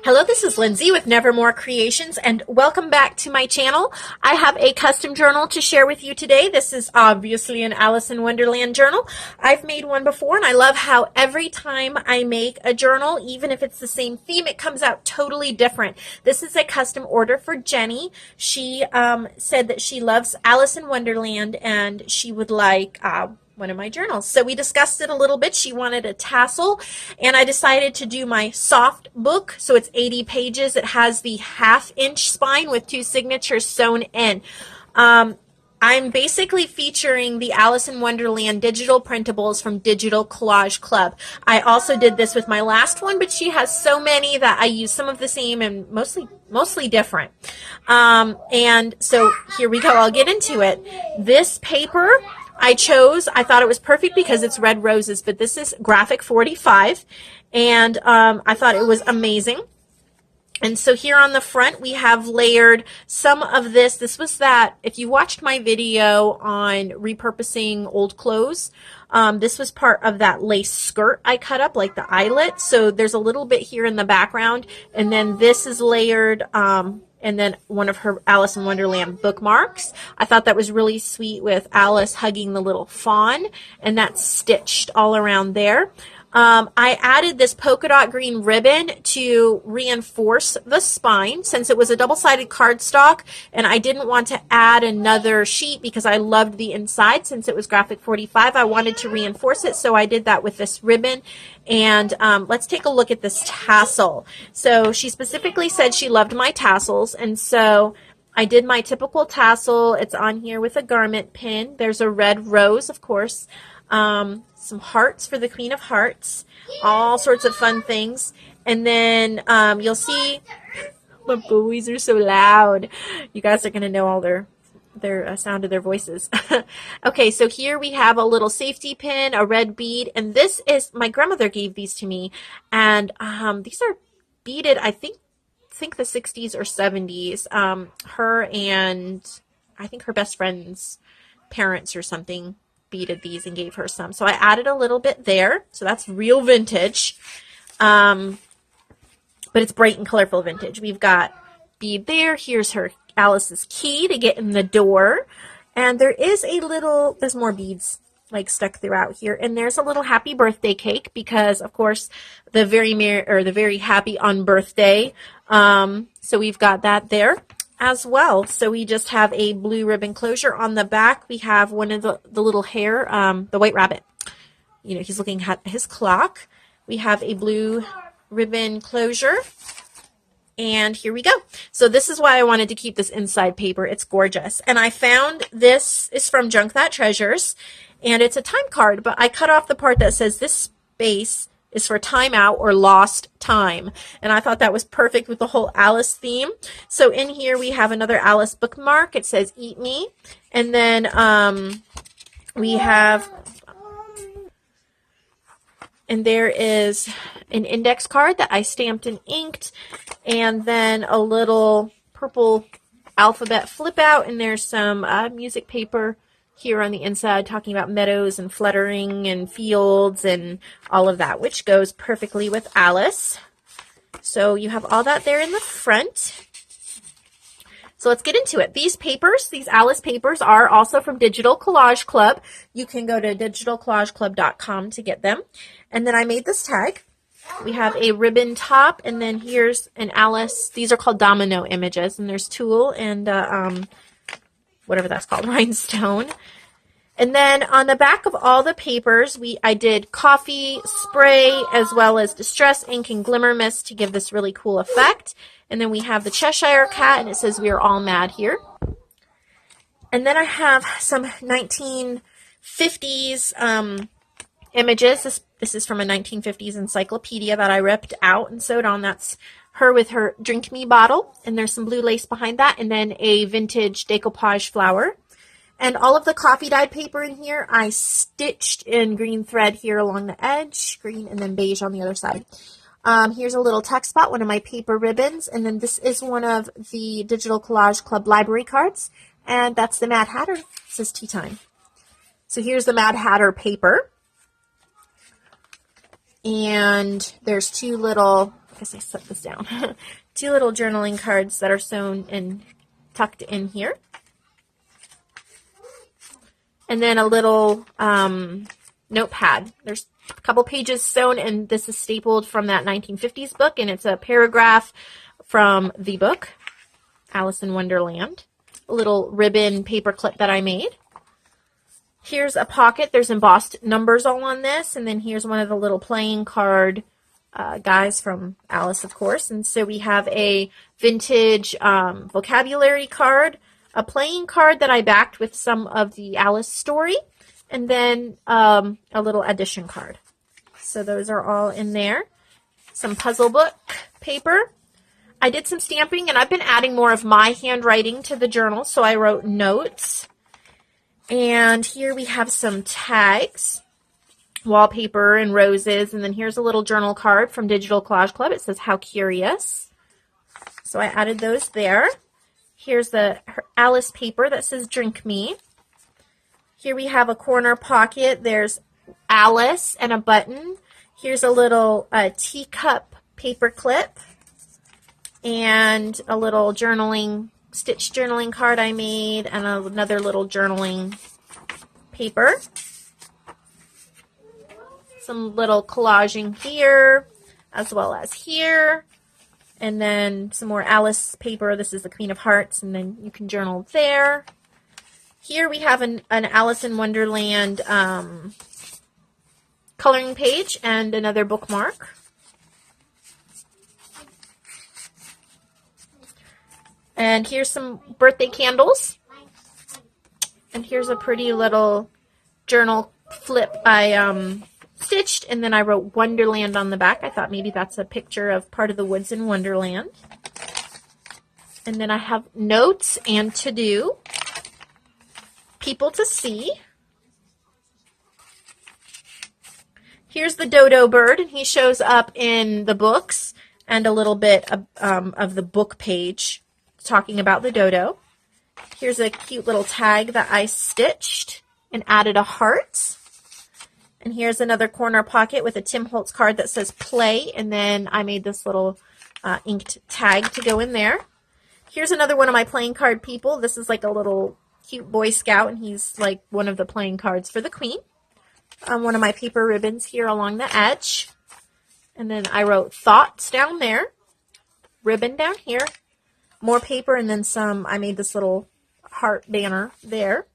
Hello, this is Lindsay with Nevermore Creations, and welcome back to my channel. I have a custom journal to share with you today. This is obviously an Alice in Wonderland journal. I've made one before, and I love how every time I make a journal, even if it's the same theme, it comes out totally different. This is a custom order for Jenny. She said that she loves Alice in Wonderland, and she would like one of my journals. So we discussed it a little bit. She wanted a tassel, and I decided to do my soft book. So it's 80 pages. It has the 1/2 inch spine with 2 signatures sewn in. I'm basically featuring the Alice in Wonderland digital printables from DigitalCollageClub. I also did this with my last one, but she has so many that I use some of the same and mostly different. And so here we go. I'll get into it. This paper I thought it was perfect because it's red roses, but this is graphic 45, and I thought it was amazing. And so here on the front, we have layered some of this. This was that, if you watched my video on repurposing old clothes, this was part of that lace skirt I cut up, like the eyelet. So there's a little bit here in the background, and then this is layered, and then one of her Alice in Wonderland bookmarks. I thought that was really sweet with Alice hugging the little fawn, and that's stitched all around there. I added this polka dot green ribbon to reinforce the spine since it was a double-sided cardstock, and I didn't want to add another sheet because I loved the inside. Since it was graphic 45, I wanted to reinforce it, so I did that with this ribbon. And let's take a look at this tassel. So she specifically said she loved my tassels, and so I did my typical tassel. It's on here with a garment pin. There's a red rose, of course. Some hearts for the Queen of Hearts, all sorts of fun things. And then you'll see, my boys are so loud. You guys are going to know all their sound of their voices. Okay, so here we have a little safety pin, a red bead, and this is, my grandmother gave these to me, and these are beaded, I think the 60s or 70s. Her and I think her best friend's parents or something beaded these and gave her some. So I added a little bit there. So that's real vintage. But it's bright and colorful vintage. We've got bead there. Here's her Alice's key to get in the door. And there is there's more beads like stuck throughout here. And there's a little happy birthday cake because of course the very happy on birthday. So we've got that there as well. So we just have a blue ribbon closure. On the back, we have one of the little hair, the white rabbit. You know, he's looking at his clock. We have a blue ribbon closure. And here we go. So this is why I wanted to keep this inside paper. It's gorgeous. And I found this is from Junk That Treasures, and it's a time card, but I cut off the part that says this space is for timeout or lost time. And I thought that was perfect with the whole Alice theme. So in here we have another Alice bookmark. It says Eat Me. And then we have, and there is an index card that I stamped and inked. And then a little purple alphabet flip out. And there's some music paper here on the inside talking about meadows and fluttering and fields and all of that, which goes perfectly with Alice. So you have all that there in the front. So let's get into it. These papers, these Alice papers, are also from Digital Collage Club. You can go to DigitalCollageClub.com to get them. And then I made this tag. We have a ribbon top, and then here's an Alice. These are called domino images, and there's tulle and whatever that's called, rhinestone. And then on the back of all the papers, I did coffee spray as well as distress ink and glimmer mist to give this really cool effect. And then we have the Cheshire Cat, and it says we are all mad here. And then I have some 1950s images. This is from a 1950s encyclopedia that I ripped out and sewed on. That's her with her Drink Me bottle, and there's some blue lace behind that, and then a vintage decoupage flower. And all of the coffee dyed paper in here, I stitched in green thread here along the edge, green and then beige on the other side. Here's a little text spot, one of my paper ribbons, and then this is one of the Digital Collage Club library cards, and that's the Mad Hatter. It says tea time. So here's the Mad Hatter paper. And there's two little I guess I set this down. 2 little journaling cards that are sewn and tucked in here. And then a little notepad. There's a couple pages sewn, and this is stapled from that 1950s book, and it's a paragraph from the book, Alice in Wonderland. A little ribbon paper clip that I made. Here's a pocket. There's embossed numbers all on this, and then here's one of the little playing card guys from Alice, of course. And so we have a vintage vocabulary card, a playing card that I backed with some of the Alice story, and then a little addition card. So those are all in there. Some puzzle book paper. I did some stamping, and I've been adding more of my handwriting to the journal, so I wrote notes. And here we have some tags, wallpaper and roses, and then here's a little journal card from DigitalCollageClub. It says, "How curious." So I added those there. Here's the Alice paper that says, "Drink me." Here we have a corner pocket. There's Alice and a button. Here's a little teacup paper clip and a little stitch journaling card I made, and another little journaling paper. Some little collaging here as well as here. And then some more Alice paper. This is the Queen of Hearts, and then you can journal there. Here we have an Alice in Wonderland coloring page and another bookmark. And here's some birthday candles. And here's a pretty little journal flip I stitched, and then I wrote Wonderland on the back. I thought maybe that's a picture of part of the woods in Wonderland. And then I have notes and to do, people to see. Here's the dodo bird, and he shows up in the books and a little bit of the book page talking about the dodo. Here's a cute little tag that I stitched and added a heart. And here's another corner pocket with a Tim Holtz card that says play, and then I made this little inked tag to go in there. Here's another one of my playing card people. This is like a little cute Boy Scout, and he's like one of the playing cards for the Queen. One of my paper ribbons here along the edge. And then I wrote thoughts down there, ribbon down here, more paper, and then some. I made this little heart banner there.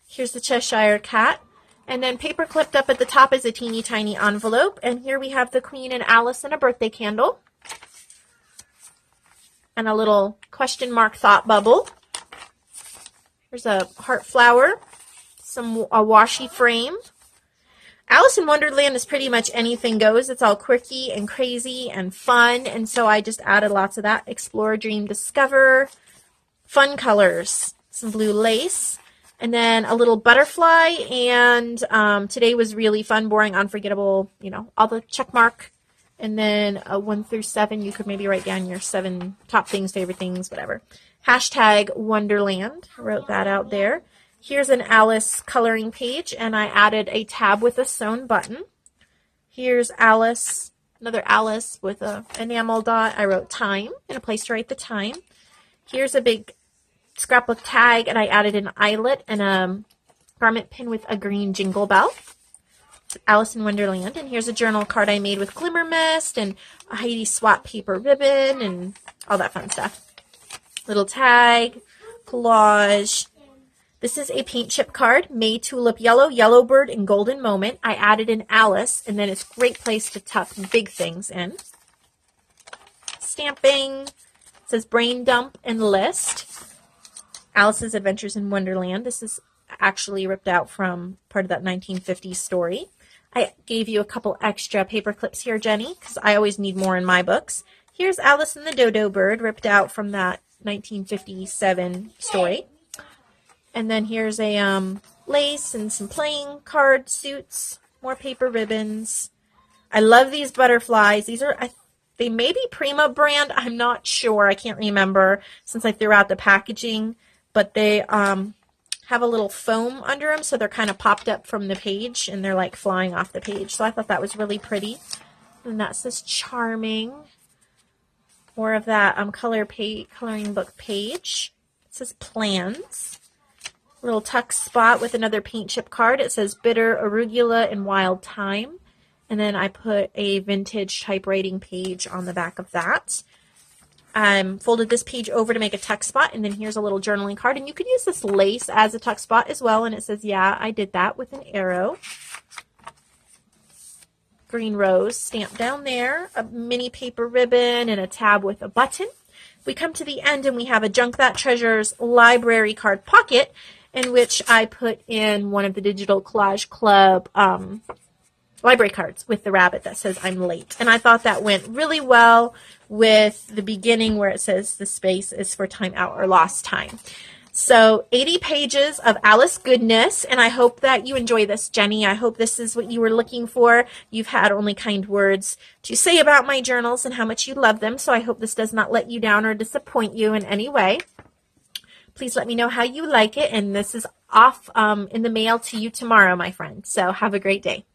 Here's the Cheshire Cat. And then paper clipped up at the top is a teeny tiny envelope. And here we have the Queen and Alice and a birthday candle. And a little question mark thought bubble. There's a heart flower, a washi frame. Alice in Wonderland is pretty much anything goes. It's all quirky and crazy and fun. And so I just added lots of that. Explore, dream, discover. Fun colors. Some blue lace. And then a little butterfly. And today was really fun, boring, unforgettable. You know, all the check mark. And then 1 through 7. You could maybe write down your 7 top things, favorite things, whatever. Hashtag Wonderland. I wrote that out there. Here's an Alice coloring page, and I added a tab with a sewn button. Here's Alice, another Alice with a enamel dot. I wrote time and a place to write the time. Here's a big scrapbook tag, and I added an eyelet and a garment pin with a green jingle bell. It's Alice in Wonderland. And here's a journal card I made with glimmer mist and a Heidi Swap paper ribbon and all that fun stuff. Little tag, collage. This is a paint chip card, May Tulip Yellow, Yellowbird, and Golden Moment. I added an Alice, and then it's a great place to tuck big things in. Stamping. It says Brain Dump and List. Alice's Adventures in Wonderland. This is actually ripped out from part of that 1950s story. I gave you a couple extra paper clips here, Jenny, because I always need more in my books. Here's Alice and the Dodo Bird, ripped out from that 1957 story. And then here's a lace and some playing card suits, more paper ribbons. I love these butterflies. These are, they may be Prima brand. I'm not sure. I can't remember since I threw out the packaging. But they have a little foam under them, so they're kind of popped up from the page, and they're like flying off the page. So I thought that was really pretty. And that says Charming. more of that coloring book page. It says plans. Little tuck spot with another paint chip card. It says bitter, arugula, and wild thyme. And then I put a vintage typewriting page on the back of that. Folded this page over to make a tuck spot, and then here's a little journaling card. And you could use this lace as a tuck spot as well, and it says, yeah, I did that with an arrow. Green rose stamped down there, a mini paper ribbon, and a tab with a button. We come to the end, and we have a Junk That Treasures library card pocket, in which I put in one of the Digital Collage Club library cards with the rabbit that says I'm late. And I thought that went really well with the beginning where it says the space is for time out or lost time. So 80 pages of Alice goodness, and I hope that you enjoy this, Jenny. I hope this is what you were looking for. You've had only kind words to say about my journals and how much you love them, so I hope this does not let you down or disappoint you in any way. Please let me know how you like it, and this is off in the mail to you tomorrow, my friend. So have a great day.